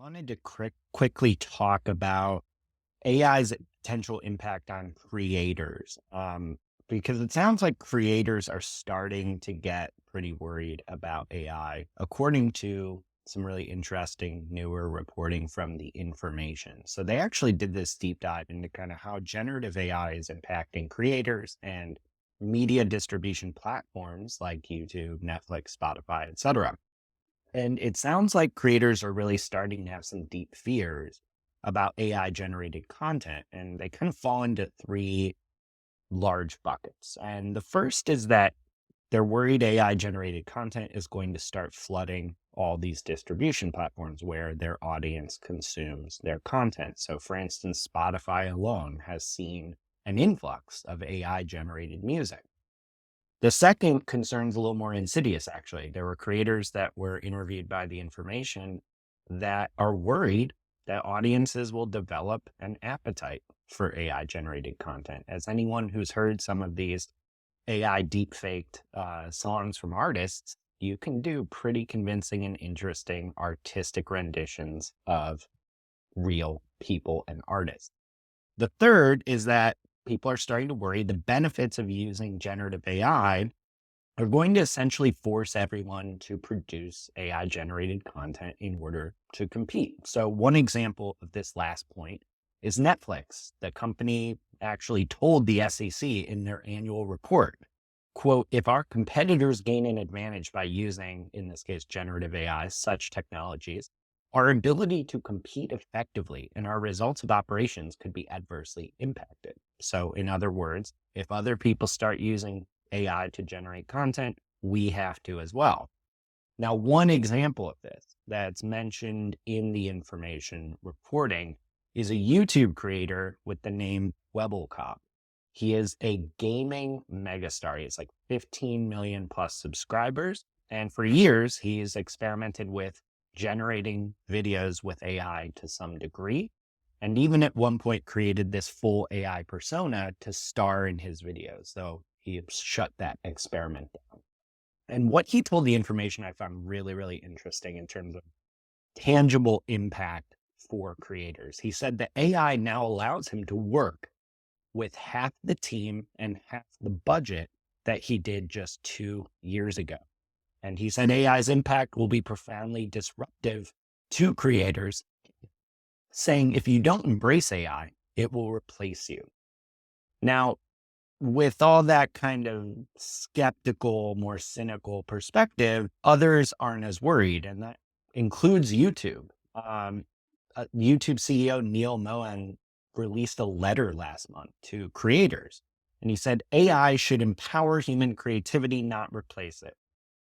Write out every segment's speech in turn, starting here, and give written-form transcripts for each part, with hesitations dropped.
wanted to quickly talk about AI's potential impact on creators, because it sounds like creators are starting to get pretty worried about AI, according to some really interesting newer reporting from the Information. So they actually did this deep dive into kind of how generative AI is impacting creators and media distribution platforms like YouTube, Netflix, Spotify, etc. And it sounds like creators are really starting to have some deep fears about AI generated content. And they kind of fall into three large buckets. And the first is that they're worried AI generated content is going to start flooding all these distribution platforms where their audience consumes their content. So, for instance, Spotify alone has seen an influx of AI generated music. The second concerns a little more insidious, actually. There were creators that were interviewed by the Information that are worried that audiences will develop an appetite for AI generated content. As anyone who's heard some of these AI deepfaked songs from artists, you can do pretty convincing and interesting artistic renditions of real people and artists. The third is that people are starting to worry the benefits of using generative AI are going to essentially force everyone to produce AI generated content in order to compete. So, one example of this last point is Netflix. The company actually told the SEC in their annual report, quote, if our competitors gain an advantage by using, in this case, generative AI, such technologies, our ability to compete effectively and our results of operations could be adversely impacted. So, in other words, if other people start using AI to generate content, we have to as well. Now, one example of this that's mentioned in the Information reporting is a YouTube creator with the name Webblecop. He is a gaming megastar. He has like 15 million plus subscribers. And for years, he's experimented with generating videos with AI to some degree. And even at one point created this full AI persona to star in his videos. So he shut that experiment down. And what he told the Information I found really, really interesting in terms of tangible impact for creators. He said that AI now allows him to work with half the team and half the budget that he did just 2 years ago. And he said AI's impact will be profoundly disruptive to creators, saying if you don't embrace AI, it will replace you. Now, with all that kind of skeptical, more cynical perspective, others aren't as worried, and that includes YouTube. YouTube CEO Neil Mohan released a letter last month to creators, and he said AI should empower human creativity, not replace it.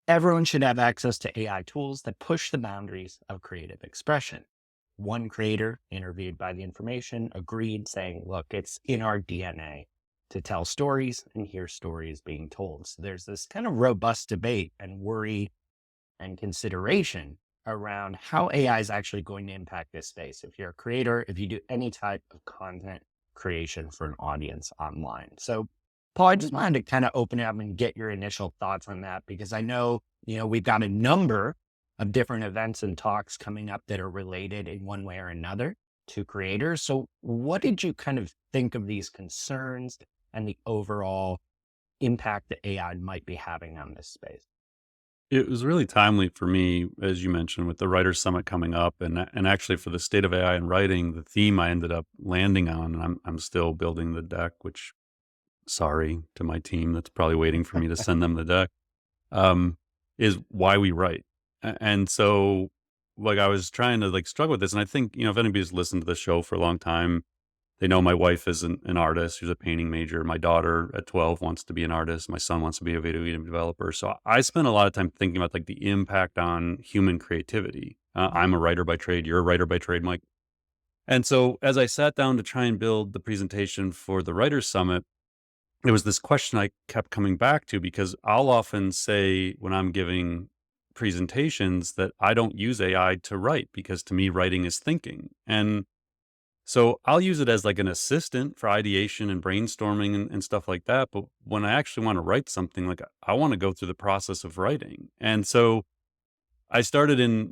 Everyone should have access to AI tools that push the boundaries of creative expression. One creator interviewed by the Information agreed, saying, look, it's in our DNA to tell stories and hear stories being told. So there's this kind of robust debate and worry and consideration around how AI is actually going to impact this space. If you're a creator, if you do any type of content creation for an audience online. So, Paul, I just wanted to kind of open it up and get your initial thoughts on that, because I know, we've got a number of different events and talks coming up that are related in one way or another to creators. So what did you kind of think of these concerns and the overall impact that AI might be having on this space? It was really timely for me, as you mentioned, with the Writers Summit coming up, and actually for the state of AI in writing, the theme I ended up landing on, and I'm still building the deck. Which, sorry to my team that's probably waiting for me to send them the deck, is why we write. And so, like, I was trying to struggle with this, and I think if anybody's listened to the show for a long time, they know my wife is an artist. She's a painting major. My daughter at 12 wants to be an artist. My son wants to be a video game developer. So I spent a lot of time thinking about the impact on human creativity. I'm a writer by trade. You're a writer by trade, Mike. And so as I sat down to try and build the presentation for the Writers Summit, it was this question I kept coming back to, because I'll often say when I'm giving presentations that I don't use AI to write, because to me, writing is thinking. And so I'll use it as an assistant for ideation and brainstorming and stuff like that. But when I actually want to write something, I want to go through the process of writing. And so I started in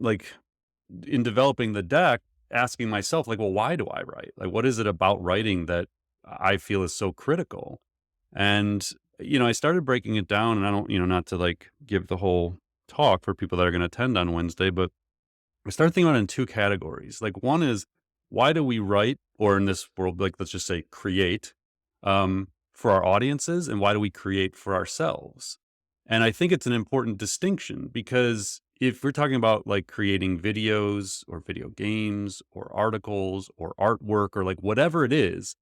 in developing the deck, asking myself, like, well, why do I write? Like, what is it about writing that I feel is so critical? And, I started breaking it down, and I don't, not to like give the whole talk for people that are going to attend on Wednesday, but I started thinking about it in two categories. Like, one is, why do we write, or in this world, like, let's just say create, for our audiences, and why do we create for ourselves? And I think it's an important distinction, because if we're talking about like creating videos or video games or articles or artwork or like whatever it is,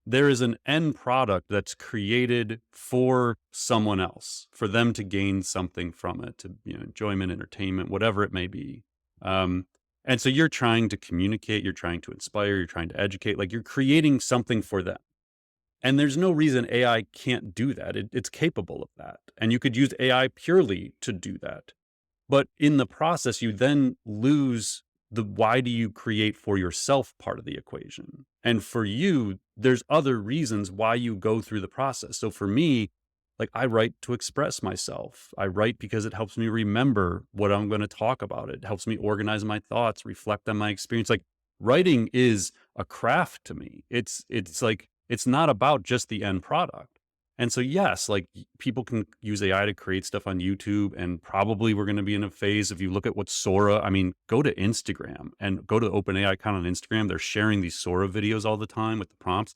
there is an end product that's created for someone else, for them to gain something from it, to, enjoyment, entertainment, whatever it may be. Um, and so you're trying to communicate, you're trying to inspire, you're trying to educate, like you're creating something for them. And there's no reason AI can't do that. It's capable of that. And you could use AI purely to do that. But in the process, you then lose the why do you create for yourself part of the equation. And for you, there's other reasons why you go through the process. So for me, like, I write to express myself. I write because it helps me remember what I'm going to talk about. It helps me organize my thoughts, reflect on my experience. Like, writing is a craft to me. It's like, it's not about just the end product. And so, yes, like, people can use AI to create stuff on YouTube, and probably we're going to be in a phase. If you look at what Sora, I mean, go to Instagram and go to OpenAI account on Instagram. They're sharing these Sora videos all the time with the prompts.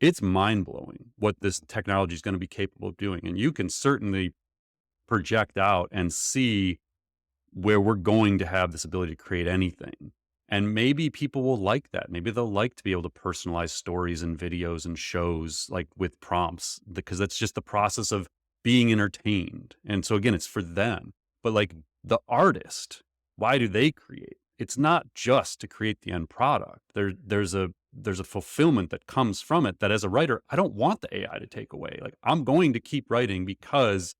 It's mind blowing what this technology is going to be capable of doing. And you can certainly project out and see where we're going to have this ability to create anything. And maybe people will like that. Maybe they'll like to be able to personalize stories and videos and shows like with prompts, because that's just the process of being entertained. And so again, it's for them. But like the artist, why do they create? It's not just to create the end product. There's a fulfillment that comes from it that, as a writer, I don't want the AI to take away. Like, I'm going to keep writing because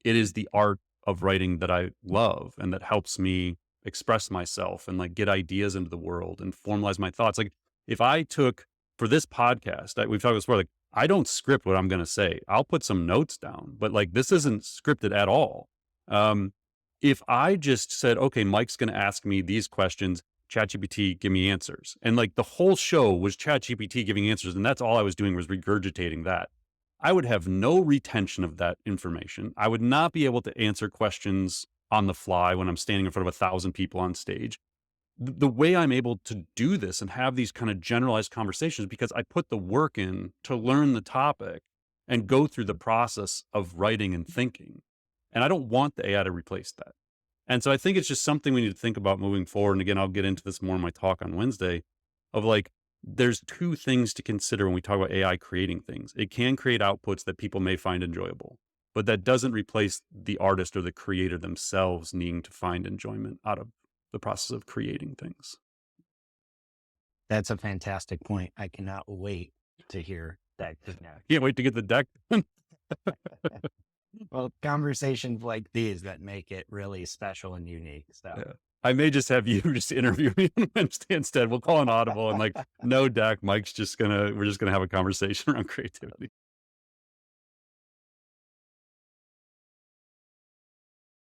it is the art of writing that I love and that helps me express myself and like get ideas into the world and formalize my thoughts. Like, if I took for this podcast, we've talked about this before, like, I don't script what I'm going to say. I'll put some notes down, but like, this isn't scripted at all. Um, if I just said, okay, Mike's going to ask me these questions, ChatGPT, give me answers. And like the whole show was ChatGPT giving answers. And that's all I was doing, was regurgitating that. I would have no retention of that information. I would not be able to answer questions on the fly when I'm standing in front of 1,000 people on stage. The way I'm able to do this and have these kind of generalized conversations, because I put the work in to learn the topic and go through the process of writing and thinking. And I don't want the AI to replace that. And so I think it's just something we need to think about moving forward. And again, I'll get into this more in my talk on Wednesday, of like, there's two things to consider when we talk about AI creating things. It can create outputs that people may find enjoyable, but that doesn't replace the artist or the creator themselves needing to find enjoyment out of the process of creating things. That's a fantastic point. I cannot wait to hear that connect. Can't wait to get the deck. Well, conversations like these that make it really special and unique. So Yeah. I may just have you just interview me on Wednesday instead. We'll call an audible and like, no deck. We're just gonna have a conversation around creativity.